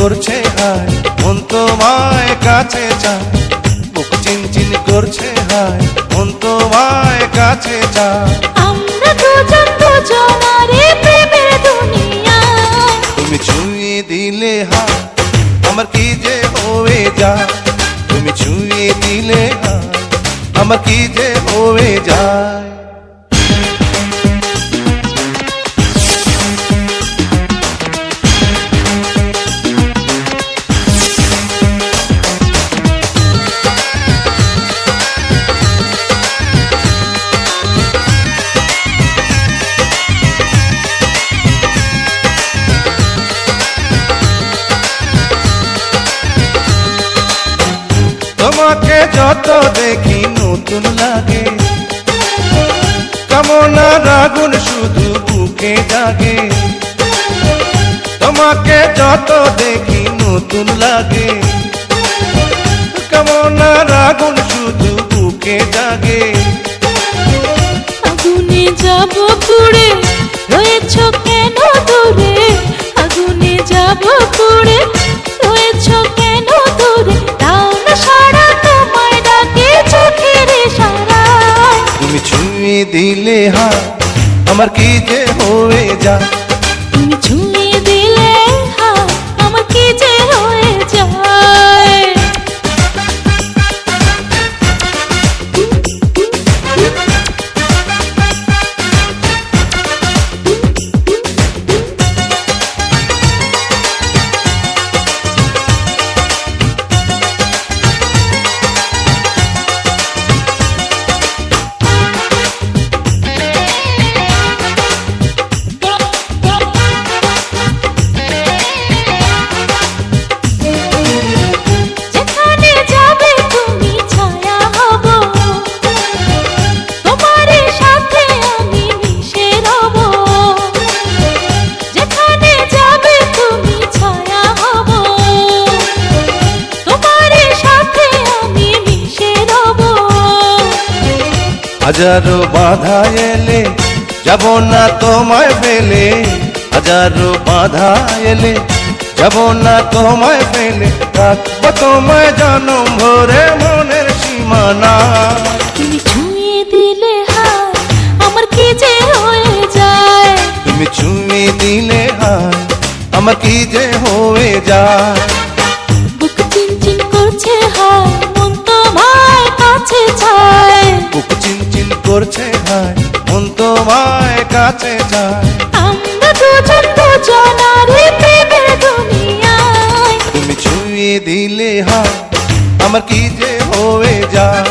করছে হায়, মন তোমায় কাছে চায়। বুক চিনচিন করছে হায়, মন তোমায় কাছে চায়। আমরা দুজন দুজনারে প্রেমের দুনিয়ায়। তুমি ছুঁয়ে দিলে হায়, আমার কি যে হয়ে যায়। তুমি ছুঁয়ে দিলে হায়, আমার কি যে হয়ে যায়। তোমাকে যত দেখি নতুন লাগে, কামনার আগুন শুধু বুকে জাগে। তোমাকে যত দেখি নতুন লাগে, কামনার আগুন শুধু বুকে জাগে। আগুনে যাব পুড়ে, রয়েছ কেন দূরে? আগুনে যাব পুড়ে, রয়েছ কেন দূরে? দাও না সারা, তোমায় ডাকে চোখের ইশারায়। তুমি ছুঁয়ে দিলে হায়, আমার কি যে হয়ে যায়। তুমি ছুঁয়ে দিলে হায়, আমার কি যে হয়ে যায়। হাজারো বাধা এলে যাব না তোমায় ফেলে। হাজারো বাধা এলে যাব না তোমায় ফেলে। রাখবো তোমায় জনম ভরে মনের সীমানা। তুমি ছুঁয়ে দিলে হায়, আমার কি যে হয়ে যায়। তুমি ছুঁয়ে দিলে হায়, আমার কি যে হয়ে যায়। বুক চিনচিন করছে হায়, মন তোমায় কাছে চায়। বুক চিনচিন করছে হায়, মন তোমায় কাছে যায়। আমরা দুজন দুজনারে প্রেমের দুনিয়ায়। তুমি ছুঁয়ে দিলে হায়, আমার কি যে হয়ে যায়।